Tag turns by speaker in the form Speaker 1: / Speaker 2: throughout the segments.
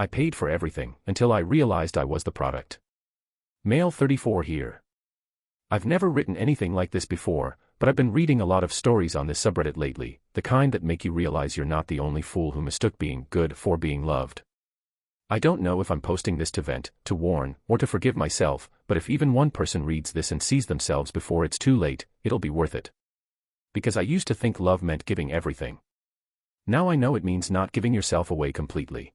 Speaker 1: I paid for everything, until I realized I was the product. Male 34 here. I've never written anything like this before, but I've been reading a lot of stories on this subreddit lately, the kind that make you realize you're not the only fool who mistook being good for being loved. I don't know if I'm posting this to vent, to warn, or to forgive myself, but if even one person reads this and sees themselves before it's too late, it'll be worth it. Because I used to think love meant giving everything. Now I know it means not giving yourself away completely.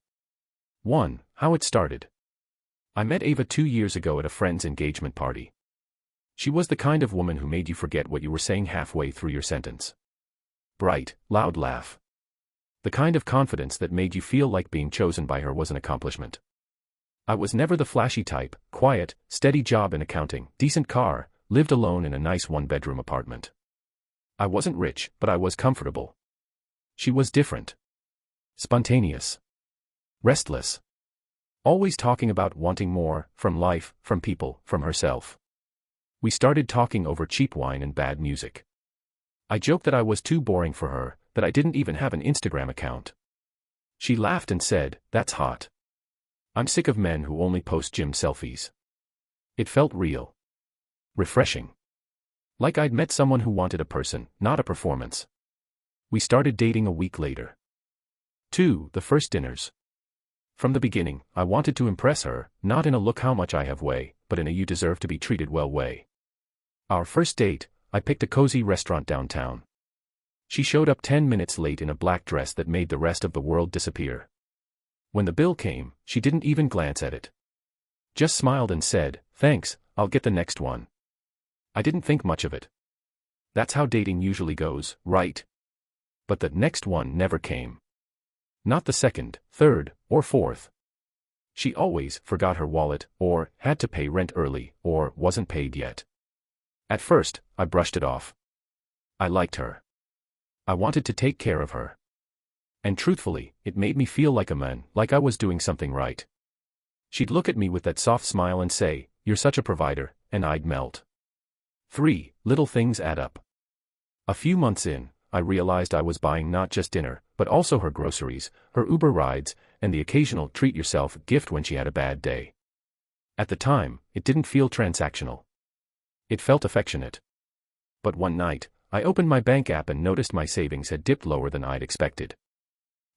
Speaker 1: 1. How it started. I met Ava 2 years ago at a friend's engagement party. She was the kind of woman who made you forget what you were saying halfway through your sentence. Bright, loud laugh. The kind of confidence that made you feel like being chosen by her was an accomplishment. I was never the flashy type, quiet, steady job in accounting, decent car, lived alone in a nice one-bedroom apartment. I wasn't rich, but I was comfortable. She was different. Spontaneous. Restless. Always talking about wanting more, from life, from people, from herself. We started talking over cheap wine and bad music. I joked that I was too boring for her, that I didn't even have an Instagram account. She laughed and said, "That's hot. I'm sick of men who only post gym selfies." It felt real. Refreshing. Like I'd met someone who wanted a person, not a performance. We started dating a week later. 2. The first dinners. From the beginning, I wanted to impress her, not in a look how much I have way, but in a you deserve to be treated well way. Our first date, I picked a cozy restaurant downtown. She showed up 10 minutes late in a black dress that made the rest of the world disappear. When the bill came, she didn't even glance at it. Just smiled and said, "Thanks, I'll get the next one." I didn't think much of it. That's how dating usually goes, right? But the next one never came. Not the second, third, or fourth. She always forgot her wallet, or had to pay rent early, or wasn't paid yet. At first, I brushed it off. I liked her. I wanted to take care of her. And truthfully, it made me feel like a man, like I was doing something right. She'd look at me with that soft smile and say, "You're such a provider," and I'd melt. 3. Little things add up. A few months in, I realized I was buying not just dinner, but also her groceries, her Uber rides, and the occasional treat-yourself gift when she had a bad day. At the time, it didn't feel transactional. It felt affectionate. But one night, I opened my bank app and noticed my savings had dipped lower than I'd expected.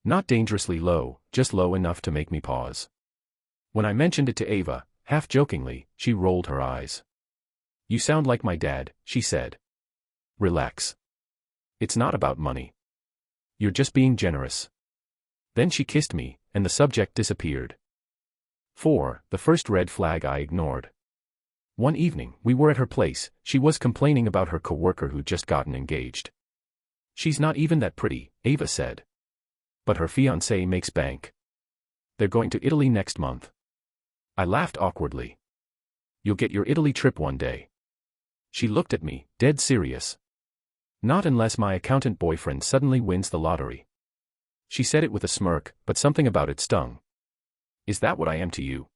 Speaker 1: Not dangerously low, just low enough to make me pause. When I mentioned it to Ava, half jokingly, she rolled her eyes. "You sound like my dad," she said. "Relax. It's not about money. You're just being generous." Then she kissed me, and the subject disappeared. 4. The first red flag I ignored. One evening, we were at her place. She was complaining about her coworker who'd just gotten engaged. "She's not even that pretty," Ava said. "But her fiancé makes bank. They're going to Italy next month." I laughed awkwardly. "You'll get your Italy trip one day." She looked at me, dead serious. "Not unless my accountant boyfriend suddenly wins the lottery." She said it with a smirk, but something about it stung. "Is that what I am to you?"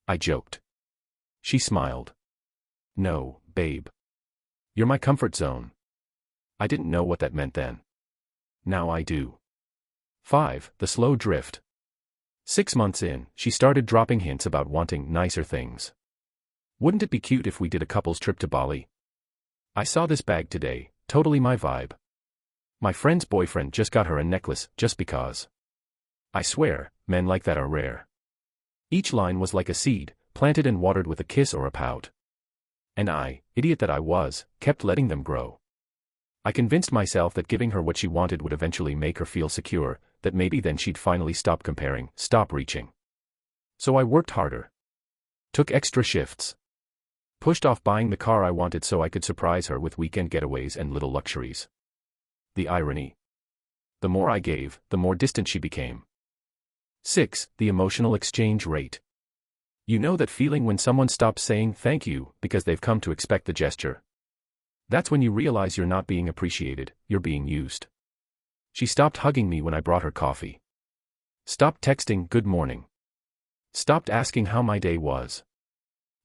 Speaker 1: I joked. She smiled. "No, babe. You're my comfort zone." I didn't know what that meant then. Now I do. 5. The slow drift. 6 months in, she started dropping hints about wanting nicer things. "Wouldn't it be cute if we did a couple's trip to Bali? I saw this bag today, totally my vibe. My friend's boyfriend just got her a necklace, just because." I swear, men like that are rare. Each line was like a seed, planted and watered with a kiss or a pout. And I, idiot that I was, kept letting them grow. I convinced myself that giving her what she wanted would eventually make her feel secure, that maybe then she'd finally stop comparing, stop reaching. So I worked harder. Took extra shifts. Pushed off buying the car I wanted so I could surprise her with weekend getaways and little luxuries. The irony. The more I gave, the more distant she became. 6. The emotional exchange rate. You know that feeling when someone stops saying thank you because they've come to expect the gesture? That's when you realize you're not being appreciated, you're being used. She stopped hugging me when I brought her coffee. Stopped texting good morning. Stopped asking how my day was.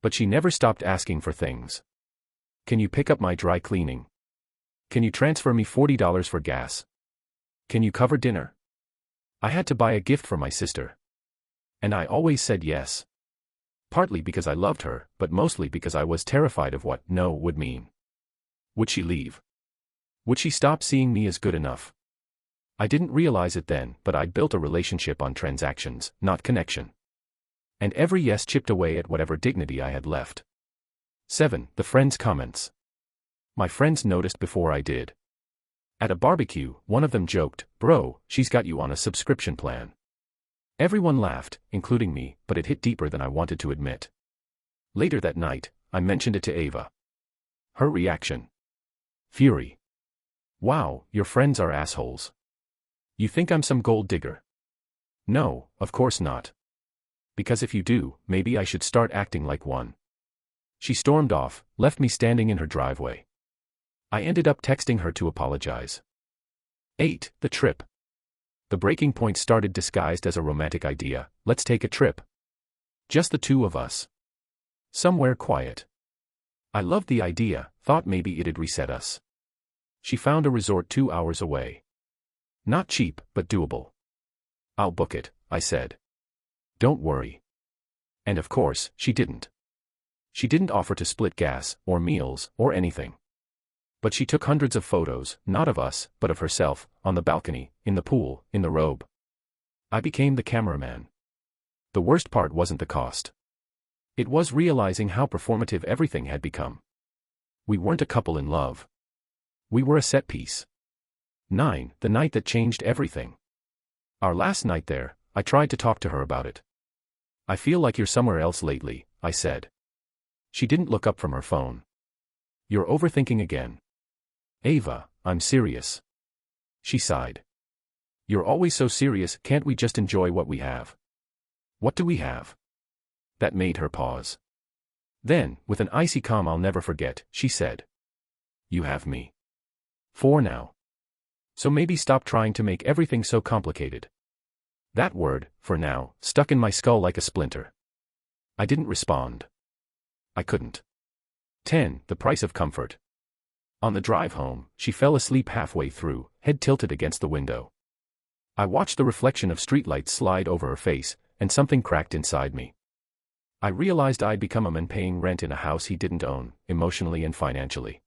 Speaker 1: But she never stopped asking for things. "Can you pick up my dry cleaning? Can you transfer me $40 for gas? Can you cover dinner?" I had to buy a gift for my sister. And I always said yes. Partly because I loved her, but mostly because I was terrified of what no would mean. Would she leave? Would she stop seeing me as good enough? I didn't realize it then, but I'd built a relationship on transactions, not connection. And every yes chipped away at whatever dignity I had left. 7. The friends' comments. My friends noticed before I did. At a barbecue, one of them joked, "Bro, she's got you on a subscription plan." Everyone laughed, including me, but it hit deeper than I wanted to admit. Later that night, I mentioned it to Ava. Her reaction: fury. "Wow, your friends are assholes. You think I'm some gold digger?" "No, of course not. Because if you do, maybe I should start acting like one." She stormed off, left me standing in her driveway. I ended up texting her to apologize. 8. The trip. The breaking point started disguised as a romantic idea. Let's take a trip. Just the two of us. Somewhere quiet. I loved the idea, thought maybe it'd reset us. She found a resort 2 hours away. Not cheap, but doable. "I'll book it," I said. "Don't worry." And of course, she didn't. She didn't offer to split gas, or meals, or anything. But she took hundreds of photos, not of us, but of herself, on the balcony, in the pool, in the robe. I became the cameraman. The worst part wasn't the cost. It was realizing how performative everything had become. We weren't a couple in love. We were a set piece. 9. The night that changed everything. Our last night there, I tried to talk to her about it. "I feel like you're somewhere else lately," I said. She didn't look up from her phone. "You're overthinking again." "Ava, I'm serious." She sighed. "You're always so serious, can't we just enjoy what we have?" "What do we have?" That made her pause. Then, with an icy calm I'll never forget, she said, "You have me. For now. So maybe stop trying to make everything so complicated." That word, "for now," stuck in my skull like a splinter. I didn't respond. I couldn't. 10. The price of comfort. On the drive home, she fell asleep halfway through, head tilted against the window. I watched the reflection of streetlights slide over her face, and something cracked inside me. I realized I'd become a man paying rent in a house he didn't own, emotionally and financially.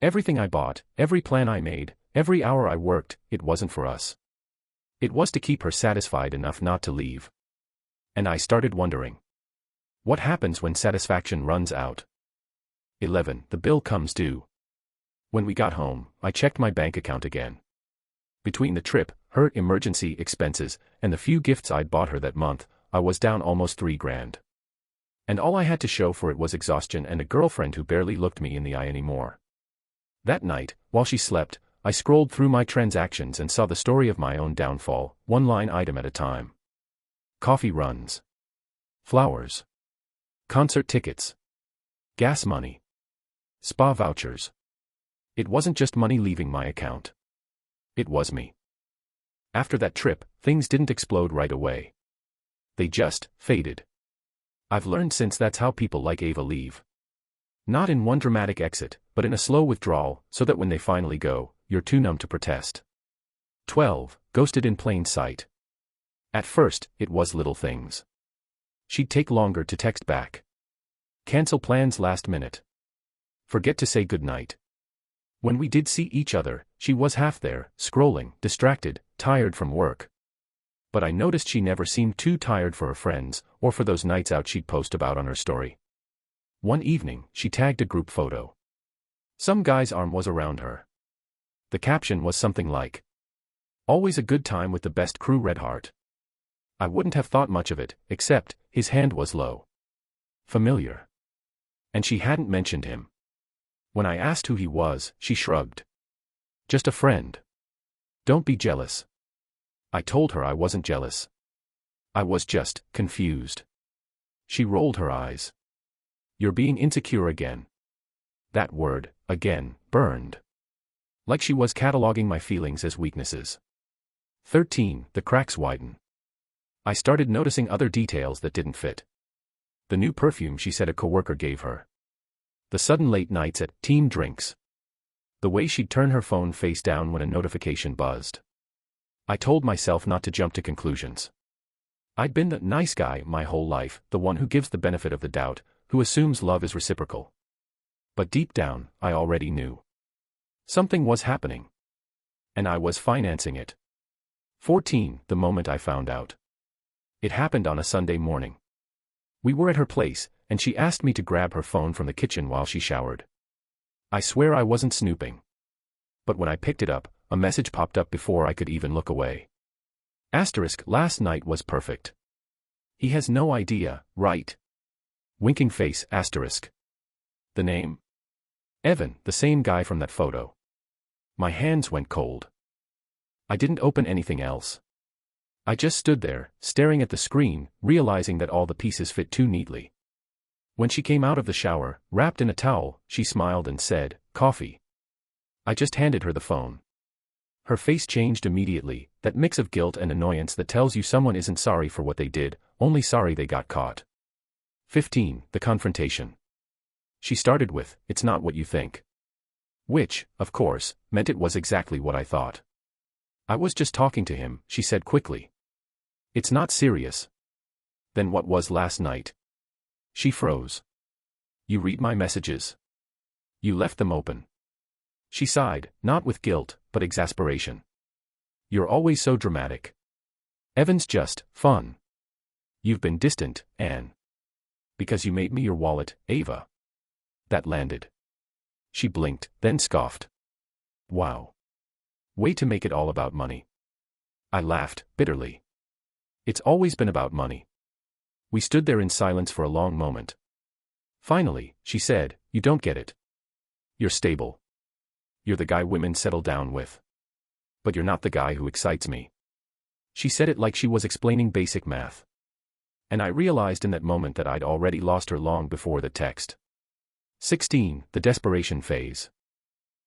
Speaker 1: Everything I bought, every plan I made, every hour I worked, it wasn't for us. It was to keep her satisfied enough not to leave. And I started wondering. What happens when satisfaction runs out? 11. The bill comes due. When we got home, I checked my bank account again. Between the trip, her emergency expenses, and the few gifts I'd bought her that month, I was down almost $3,000. And all I had to show for it was exhaustion and a girlfriend who barely looked me in the eye anymore. That night, while she slept, I scrolled through my transactions and saw the story of my own downfall, one line item at a time. Coffee runs. Flowers. Concert tickets. Gas money. Spa vouchers. It wasn't just money leaving my account. It was me. After that trip, things didn't explode right away. They just faded. I've learned since that's how people like Ava leave. Not in one dramatic exit, but in a slow withdrawal, so that when they finally go, you're too numb to protest. 12. Ghosted in plain sight. At first, it was little things. She'd take longer to text back. Cancel plans last minute. Forget to say goodnight. When we did see each other, she was half there, scrolling, distracted, tired from work. But I noticed she never seemed too tired for her friends, or for those nights out she'd post about on her story. One evening, she tagged a group photo. Some guy's arm was around her. The caption was something like, "Always a good time with the best crew, Red Heart." I wouldn't have thought much of it, except, his hand was low. Familiar. And she hadn't mentioned him. When I asked who he was, she shrugged. "Just a friend. Don't be jealous." I told her I wasn't jealous. I was just confused. She rolled her eyes. "You're being insecure again." That word, again, burned. Like she was cataloging my feelings as weaknesses. 13. The cracks widen. I started noticing other details that didn't fit. The new perfume she said a coworker gave her. The sudden late nights at team drinks. The way she'd turn her phone face down when a notification buzzed. I told myself not to jump to conclusions. I'd been the nice guy my whole life, the one who gives the benefit of the doubt, who assumes love is reciprocal. But deep down, I already knew. Something was happening. And I was financing it. 14, the moment I found out. It happened on a Sunday morning. We were at her place, and she asked me to grab her phone from the kitchen while she showered. I swear I wasn't snooping. But when I picked it up, a message popped up before I could even look away. Asterisk, last night was perfect. He has no idea, right? Winking face, asterisk. The name? Evan, the same guy from that photo. My hands went cold. I didn't open anything else. I just stood there, staring at the screen, realizing that all the pieces fit too neatly. When she came out of the shower, wrapped in a towel, she smiled and said, "Coffee." I just handed her the phone. Her face changed immediately, that mix of guilt and annoyance that tells you someone isn't sorry for what they did, only sorry they got caught. 15, the confrontation. She started with, "It's not what you think." Which, of course, meant it was exactly what I thought. "I was just talking to him," she said quickly. "It's not serious." "Then what was last night?" She froze. "You read my messages. You left them open." She sighed, not with guilt, but exasperation. "You're always so dramatic. Evan's just fun. You've been distant, Anne. Because you made me your wallet, Ava." That landed. She blinked, then scoffed. "Wow. Way to make it all about money." I laughed, bitterly. "It's always been about money." We stood there in silence for a long moment. Finally, she said, "You don't get it. You're stable. You're the guy women settle down with. But you're not the guy who excites me." She said it like she was explaining basic math. And I realized in that moment that I'd already lost her long before the text. 16, the desperation phase.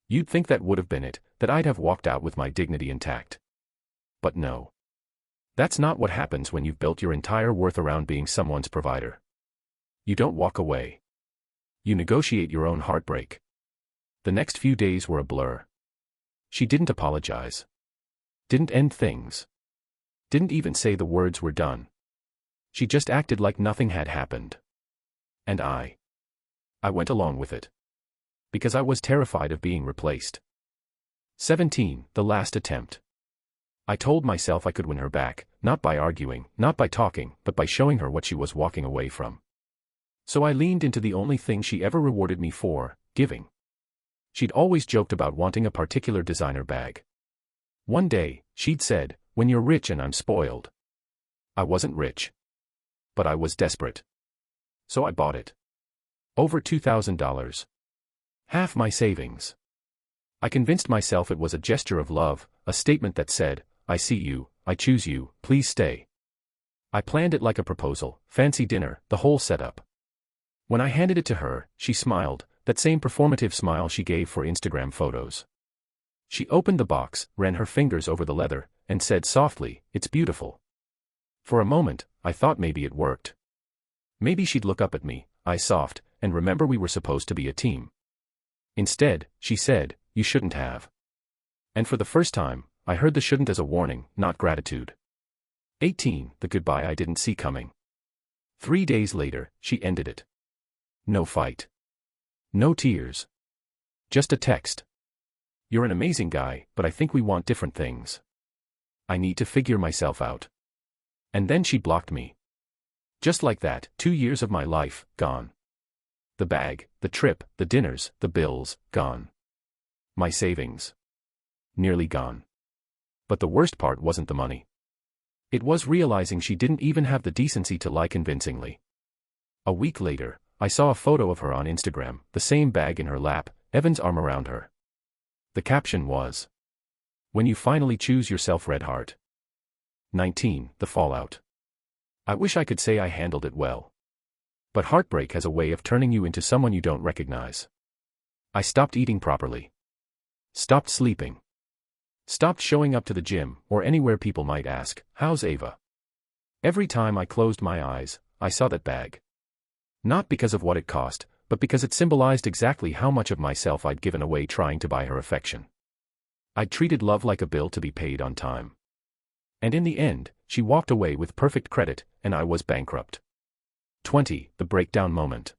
Speaker 1: You'd think that would have been it, that I'd have walked out with my dignity intact. But no. That's not what happens when you've built your entire worth around being someone's provider. You don't walk away. You negotiate your own heartbreak. The next few days were a blur. She didn't apologize. Didn't end things. Didn't even say the words were done. She just acted like nothing had happened. And I went along with it. Because I was terrified of being replaced. 17, the last attempt. I told myself I could win her back, not by arguing, not by talking, but by showing her what she was walking away from. So I leaned into the only thing she ever rewarded me for, giving. She'd always joked about wanting a particular designer bag. One day, she'd said, "When you're rich and I'm spoiled." I wasn't rich. But I was desperate. So I bought it. Over $2,000. Half my savings. I convinced myself it was a gesture of love, a statement that said, "I see you, I choose you, please stay." I planned it like a proposal, fancy dinner, the whole setup. When I handed it to her, she smiled, that same performative smile she gave for Instagram photos. She opened the box, ran her fingers over the leather, and said softly, "It's beautiful." For a moment, I thought maybe it worked. Maybe she'd look up at me, eyes soft, and remember we were supposed to be a team. Instead, she said, "You shouldn't have." And for the first time, I heard the shouldn't as a warning, not gratitude. 18, the goodbye I didn't see coming. 3 days later, she ended it. No fight. No tears. Just a text. "You're an amazing guy, but I think we want different things. I need to figure myself out." And then she blocked me. Just like that, 2 years of my life, gone. The bag, the trip, the dinners, the bills, gone. My savings. Nearly gone. But the worst part wasn't the money. It was realizing she didn't even have the decency to lie convincingly. A week later, I saw a photo of her on Instagram, the same bag in her lap, Evan's arm around her. The caption was, "When you finally choose yourself, Red Heart." 19, the fallout. I wish I could say I handled it well. But heartbreak has a way of turning you into someone you don't recognize. I stopped eating properly. Stopped sleeping. Stopped showing up to the gym, or anywhere people might ask, "How's Ava?" Every time I closed my eyes, I saw that bag. Not because of what it cost, but because it symbolized exactly how much of myself I'd given away trying to buy her affection. I'd treated love like a bill to be paid on time. And in the end, she walked away with perfect credit, and I was bankrupt. 20. The breakdown moment.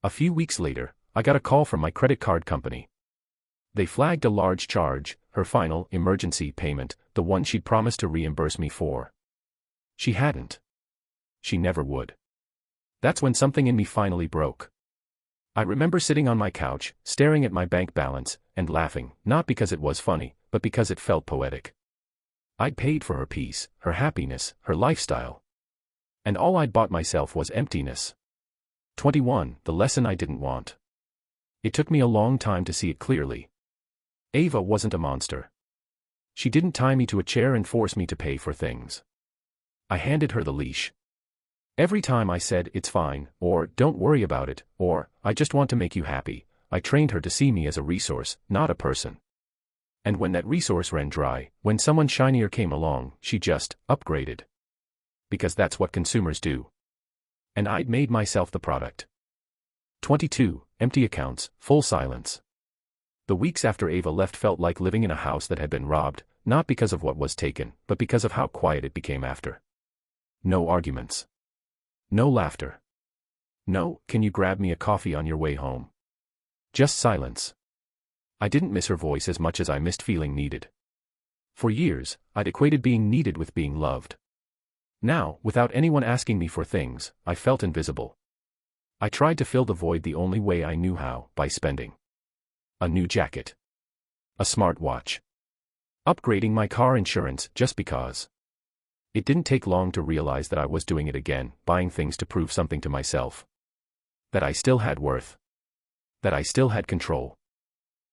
Speaker 1: A few weeks later, I got a call from my credit card company. They flagged a large charge, her final emergency payment, the one she'd promised to reimburse me for. She hadn't. She never would. That's when something in me finally broke. I remember sitting on my couch, staring at my bank balance, and laughing, not because it was funny, but because it felt poetic. I'd paid for her peace, her happiness, her lifestyle. And all I'd bought myself was emptiness. 21. The lesson I didn't want. It took me a long time to see it clearly. Ava wasn't a monster. She didn't tie me to a chair and force me to pay for things. I handed her the leash. Every time I said, "It's fine," or "Don't worry about it," or "I just want to make you happy," I trained her to see me as a resource, not a person. And when that resource ran dry, when someone shinier came along, she just upgraded. Because that's what consumers do. And I'd made myself the product. 22. Empty accounts, full silence. The weeks after Ava left felt like living in a house that had been robbed, not because of what was taken, but because of how quiet it became after. No arguments. No laughter. No, "Can you grab me a coffee on your way home?" Just silence. I didn't miss her voice as much as I missed feeling needed. For years, I'd equated being needed with being loved. Now, without anyone asking me for things, I felt invisible. I tried to fill the void the only way I knew how, by spending. A new jacket. A smartwatch. Upgrading my car insurance just because. It didn't take long to realize that I was doing it again, buying things to prove something to myself. That I still had worth. That I still had control.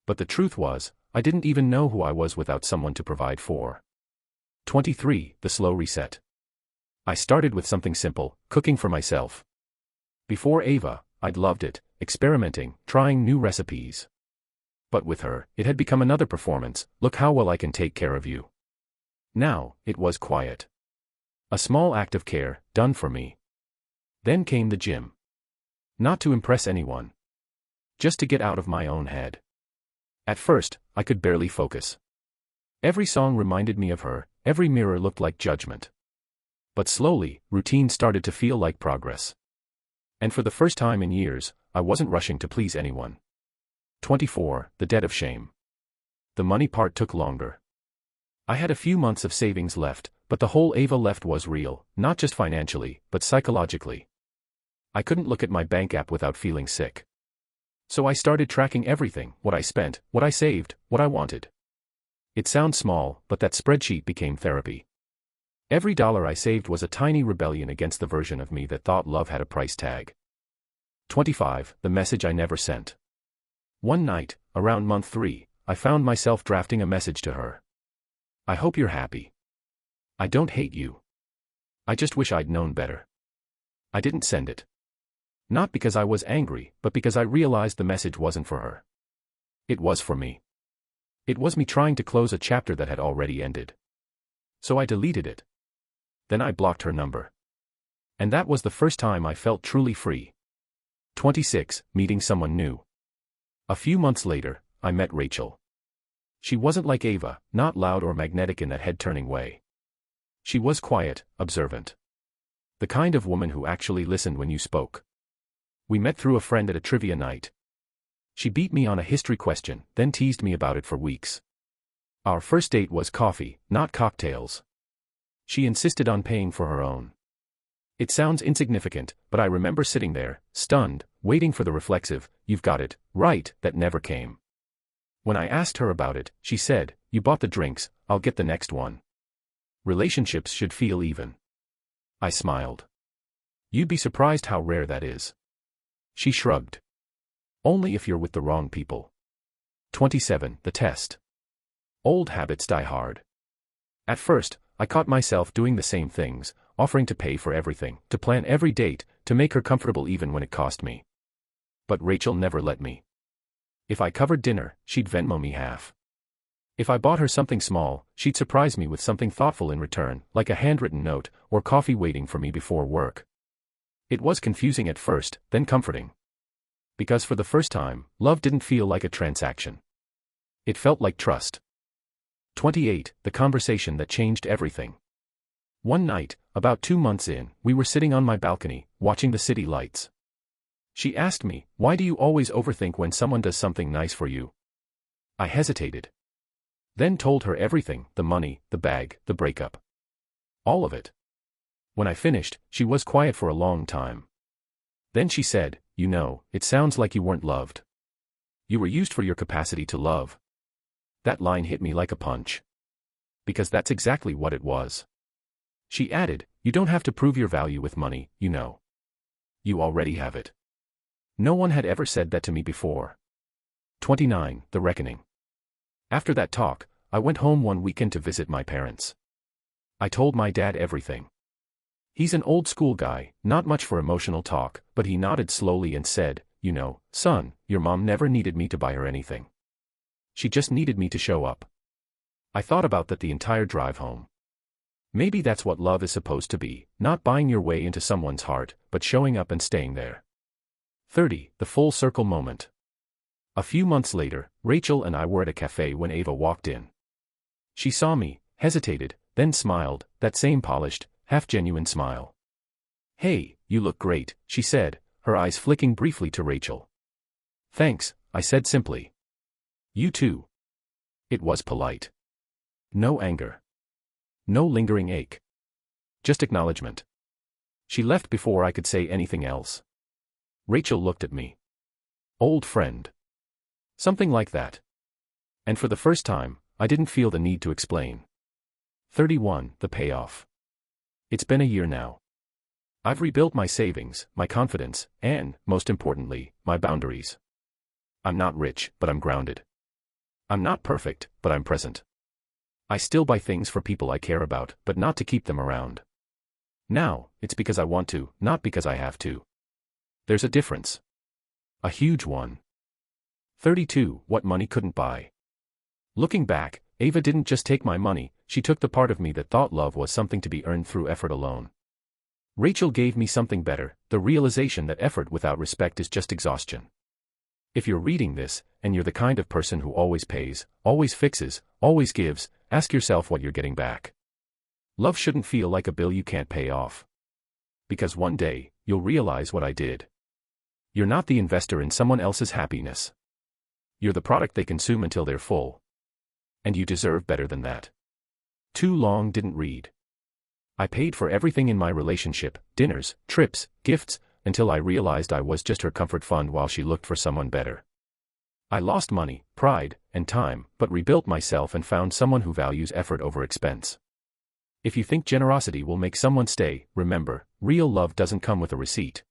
Speaker 1: But the truth was, I didn't even know who I was without someone to provide for. 23. The slow reset. I started with something simple, cooking for myself. Before Ava, I'd loved it, experimenting, trying new recipes. But with her, it had become another performance, "Look how well I can take care of you." Now, it was quiet. A small act of care, done for me. Then came the gym. Not to impress anyone. Just to get out of my own head. At first, I could barely focus. Every song reminded me of her, every mirror looked like judgment. But slowly, routine started to feel like progress. And for the first time in years, I wasn't rushing to please anyone. 24. The debt of shame. The money part took longer. I had a few months of savings left, but the hole Ava left was real, not just financially, but psychologically. I couldn't look at my bank app without feeling sick. So I started tracking everything, what I spent, what I saved, what I wanted. It sounds small, but that spreadsheet became therapy. Every dollar I saved was a tiny rebellion against the version of me that thought love had a price tag. 25. The message I never sent. One night, around month 3, I found myself drafting a message to her. "I hope you're happy. I don't hate you. I just wish I'd known better." I didn't send it. Not because I was angry, but because I realized the message wasn't for her. It was for me. It was me trying to close a chapter that had already ended. So I deleted it. Then I blocked her number. And that was the first time I felt truly free. 26. Meeting someone new. A few months later, I met Rachel. She wasn't like Ava, not loud or magnetic in that head-turning way. She was quiet, observant. The kind of woman who actually listened when you spoke. We met through a friend at a trivia night. She beat me on a history question, then teased me about it for weeks. Our first date was coffee, not cocktails. She insisted on paying for her own. It sounds insignificant, but I remember sitting there, stunned, waiting for the reflexive, "You've got it, right," that never came. When I asked her about it, she said, "You bought the drinks, I'll get the next one. Relationships should feel even." I smiled. "You'd be surprised how rare that is." She shrugged. "Only if you're with the wrong people." 27. The test. Old habits die hard. At first, I caught myself doing the same things, offering to pay for everything, to plan every date, to make her comfortable even when it cost me. But Rachel never let me. If I covered dinner, she'd Venmo me half. If I bought her something small, she'd surprise me with something thoughtful in return, like a handwritten note, or coffee waiting for me before work. It was confusing at first, then comforting. Because for the first time, love didn't feel like a transaction. It felt like trust. 28. The conversation that changed everything. One night, about 2 months in, we were sitting on my balcony, watching the city lights. She asked me, "Why do you always overthink when someone does something nice for you?" I hesitated. Then told her everything, the money, the bag, the breakup. All of it. When I finished, she was quiet for a long time. Then she said, "You know, it sounds like you weren't loved. You were used for your capacity to love." That line hit me like a punch. Because that's exactly what it was. She added, "You don't have to prove your value with money, you know. You already have it." No one had ever said that to me before. 29. The Reckoning. After that talk, I went home one weekend to visit my parents. I told my dad everything. He's an old school guy, not much for emotional talk, but he nodded slowly and said, "You know, son, your mom never needed me to buy her anything. She just needed me to show up." I thought about that the entire drive home. Maybe that's what love is supposed to be, not buying your way into someone's heart, but showing up and staying there. 30. The Full Circle Moment. A few months later, Rachel and I were at a cafe when Ava walked in. She saw me, hesitated, then smiled, that same polished, half-genuine smile. "Hey, you look great," she said, her eyes flicking briefly to Rachel. "Thanks," I said simply. "You too." It was polite. No anger. No lingering ache. Just acknowledgement. She left before I could say anything else. Rachel looked at me. "Old friend." Something like that. And for the first time, I didn't feel the need to explain. 31. The Payoff. It's been a year now. I've rebuilt my savings, my confidence, and, most importantly, my boundaries. I'm not rich, but I'm grounded. I'm not perfect, but I'm present. I still buy things for people I care about, but not to keep them around. Now, it's because I want to, not because I have to. There's a difference. A huge one. 32. What money couldn't buy. Looking back, Ava didn't just take my money, she took the part of me that thought love was something to be earned through effort alone. Rachel gave me something better, the realization that effort without respect is just exhaustion. If you're reading this, and you're the kind of person who always pays, always fixes, always gives, ask yourself what you're getting back. Love shouldn't feel like a bill you can't pay off. Because one day, you'll realize what I did. You're not the investor in someone else's happiness. You're the product they consume until they're full. And you deserve better than that. Too long didn't read. I paid for everything in my relationship, dinners, trips, gifts, until I realized I was just her comfort fund while she looked for someone better. I lost money, pride, and time, but rebuilt myself and found someone who values effort over expense. If you think generosity will make someone stay, remember, real love doesn't come with a receipt.